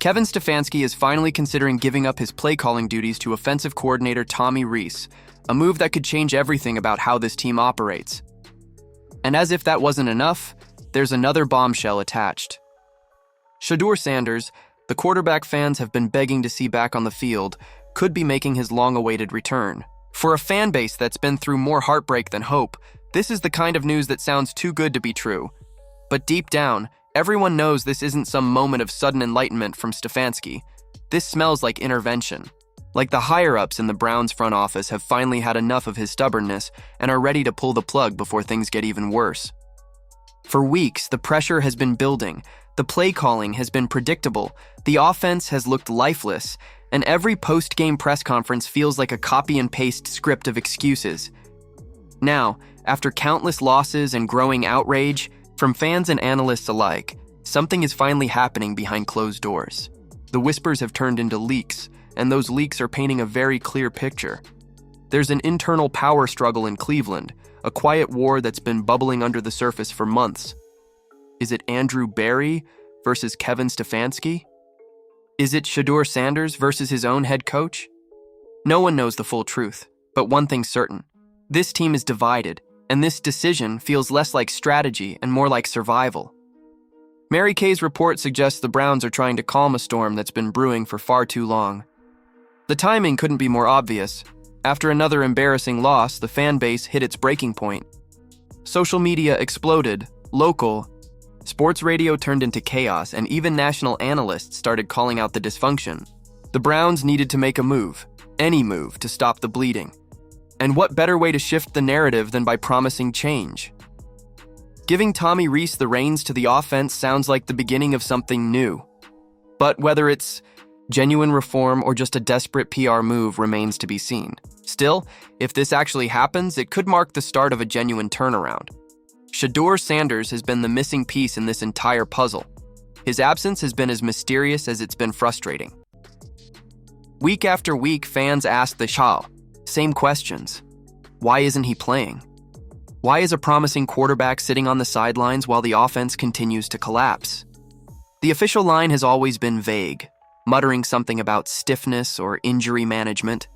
Kevin Stefanski is finally considering giving up his play-calling duties to offensive coordinator Tommy Rees, a move that could change everything about how this team operates. And as if that wasn't enough, there's another bombshell attached. Shadur Sanders, the quarterback fans have been begging to see back on the field, could be making his long-awaited return. For a fan base that's been through more heartbreak than hope, this is the kind of news that sounds too good to be true. But deep down, everyone knows this isn't some moment of sudden enlightenment from Stefanski. This smells like intervention. Like the higher-ups in the Browns front office have finally had enough of his stubbornness and are ready to pull the plug before things get even worse. For weeks, the pressure has been building, the play calling has been predictable, the offense has looked lifeless, and every post-game press conference feels like a copy-and-paste script of excuses. Now, after countless losses and growing outrage, from fans and analysts alike, something is finally happening behind closed doors. The whispers have turned into leaks, and those leaks are painting a very clear picture. There's an internal power struggle in Cleveland, a quiet war that's been bubbling under the surface for months. Is it Andrew Berry versus Kevin Stefanski? Is it Shadur Sanders versus his own head coach? No one knows the full truth, but one thing's certain. This team is divided, and this decision feels less like strategy and more like survival. Mary Kay's report suggests the Browns are trying to calm a storm that's been brewing for far too long. The timing couldn't be more obvious. After another embarrassing loss, the fan base hit its breaking point. Social media exploded, local, sports radio turned into chaos, and even national analysts started calling out the dysfunction. The Browns needed to make a move, any move, to stop the bleeding. And what better way to shift the narrative than by promising change? Giving Tommy Rees the reins to the offense sounds like the beginning of something new. But whether it's genuine reform or just a desperate PR move remains to be seen. Still, if this actually happens, it could mark the start of a genuine turnaround. Shadur Sanders has been the missing piece in this entire puzzle. His absence has been as mysterious as it's been frustrating. Week after week, fans ask the same questions. Why isn't he playing? Why is a promising quarterback sitting on the sidelines while the offense continues to collapse? The official line has always been vague, muttering something about stiffness or injury management,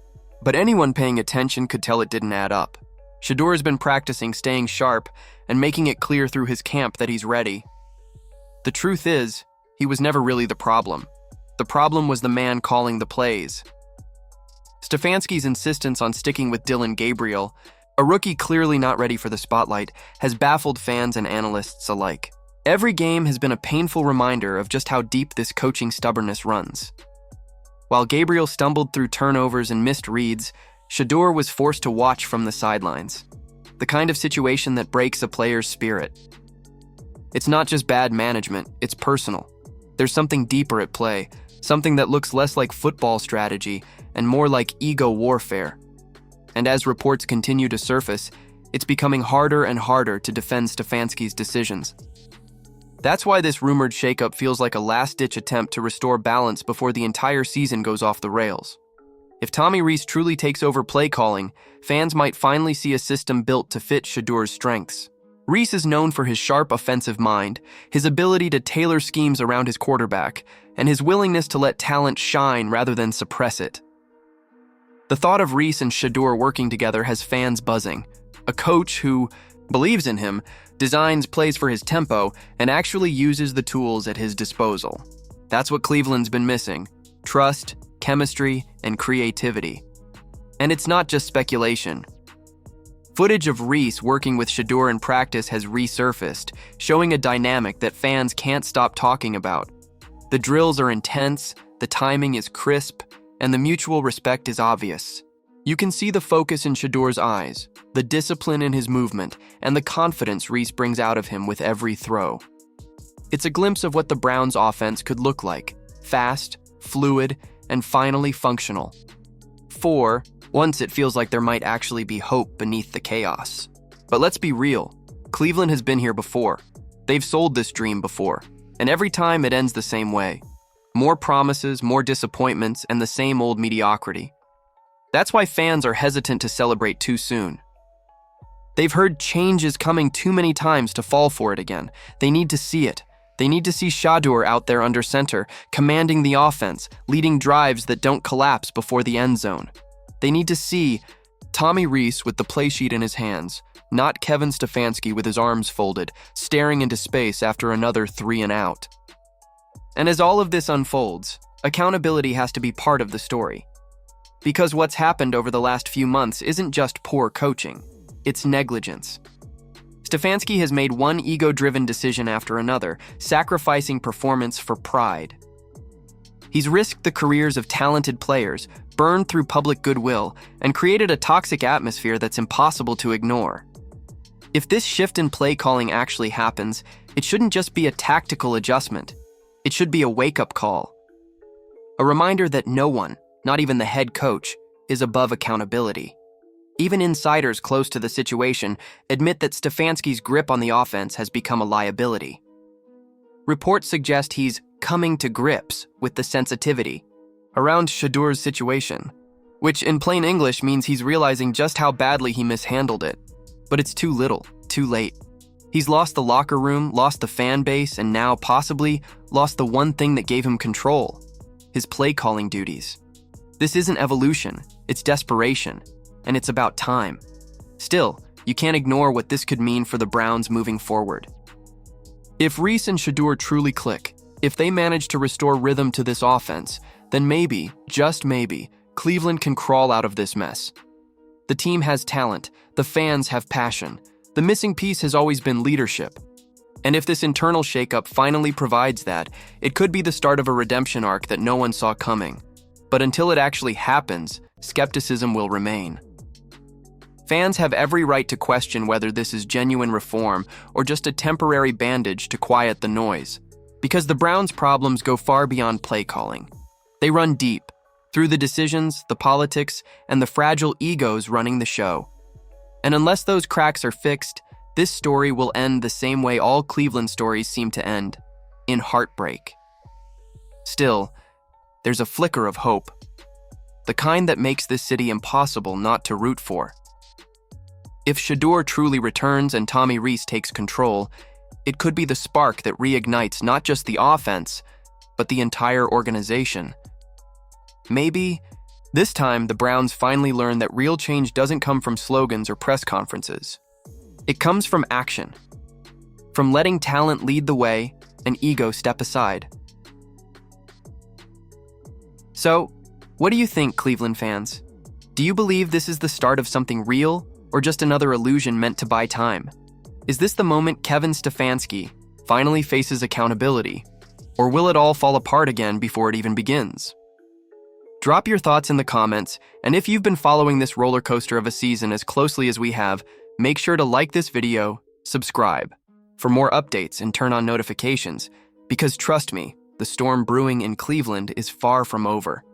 but anyone paying attention could tell it didn't add up. Shedeur has been practicing staying sharp and making it clear through his camp that he's ready. The truth is, he was never really the problem. The problem was the man calling the plays. Stefanski's insistence on sticking with Dillon Gabriel, a rookie clearly not ready for the spotlight, has baffled fans and analysts alike. Every game has been a painful reminder of just how deep this coaching stubbornness runs. While Gabriel stumbled through turnovers and missed reads, Shedeur was forced to watch from the sidelines. The kind of situation that breaks a player's spirit. It's not just bad management, it's personal. There's something deeper at play, something that looks less like football strategy and more like ego warfare. And as reports continue to surface, it's becoming harder and harder to defend Stefanski's decisions. That's why this rumored shakeup feels like a last-ditch attempt to restore balance before the entire season goes off the rails. If Tommy Rees truly takes over play calling, fans might finally see a system built to fit Shadour's strengths. Rees is known for his sharp offensive mind, his ability to tailor schemes around his quarterback, and his willingness to let talent shine rather than suppress it. The thought of Rees and Shedeur working together has fans buzzing. A coach who believes in him, designs plays for his tempo, and actually uses the tools at his disposal. That's what Cleveland's been missing: trust, chemistry, and creativity. And it's not just speculation. Footage of Rees working with Shedeur in practice has resurfaced, showing a dynamic that fans can't stop talking about. The drills are intense, the timing is crisp, and the mutual respect is obvious. You can see the focus in Shedeur's eyes, the discipline in his movement, and the confidence Rees brings out of him with every throw. It's a glimpse of what the Browns' offense could look like: fast, fluid, and finally functional. Once it feels like there might actually be hope beneath the chaos. But let's be real, Cleveland has been here before. They've sold this dream before, and every time it ends the same way. More promises, more disappointments, and the same old mediocrity. That's why fans are hesitant to celebrate too soon. They've heard change is coming too many times to fall for it again. They need to see it. They need to see Shadur out there under center, commanding the offense, leading drives that don't collapse before the end zone. They need to see Tommy Rees with the play sheet in his hands, not Kevin Stefanski with his arms folded, staring into space after another 3 and out. And as all of this unfolds, accountability has to be part of the story. Because what's happened over the last few months isn't just poor coaching, it's negligence. Stefanski has made one ego-driven decision after another, sacrificing performance for pride. He's risked the careers of talented players, burned through public goodwill, and created a toxic atmosphere that's impossible to ignore. If this shift in play calling actually happens, it shouldn't just be a tactical adjustment. It should be a wake-up call. A reminder that no one, not even the head coach, is above accountability. Even insiders close to the situation admit that Stefanski's grip on the offense has become a liability. Reports suggest he's coming to grips with the sensitivity around Shedur's situation, which in plain English means he's realizing just how badly he mishandled it. But it's too little, too late. He's lost the locker room, lost the fan base, and now possibly lost the one thing that gave him control: his play-calling duties. This isn't evolution, it's desperation, and it's about time. Still, you can't ignore what this could mean for the Browns moving forward. If Rees and Shedeur truly click, if they manage to restore rhythm to this offense, then maybe, just maybe, Cleveland can crawl out of this mess. The team has talent, the fans have passion. The missing piece has always been leadership. And if this internal shakeup finally provides that, it could be the start of a redemption arc that no one saw coming. But until it actually happens, skepticism will remain. Fans have every right to question whether this is genuine reform or just a temporary bandage to quiet the noise, because the Browns' problems go far beyond play calling. They run deep, through the decisions, the politics, and the fragile egos running the show. And unless those cracks are fixed, this story will end the same way all Cleveland stories seem to end, in heartbreak. Still, there's a flicker of hope, the kind that makes this city impossible not to root for. If Shedeur truly returns and Tommy Rees takes control, it could be the spark that reignites not just the offense, but the entire organization. Maybe, this time the Browns finally learn that real change doesn't come from slogans or press conferences. It comes from action, from letting talent lead the way and ego step aside. So, what do you think, Cleveland fans? Do you believe this is the start of something real, or just another illusion meant to buy time? Is this the moment Kevin Stefanski finally faces accountability, or will it all fall apart again before it even begins? Drop your thoughts in the comments, and if you've been following this roller coaster of a season as closely as we have, make sure to like this video, subscribe for more updates, and turn on notifications, because trust me, the storm brewing in Cleveland is far from over.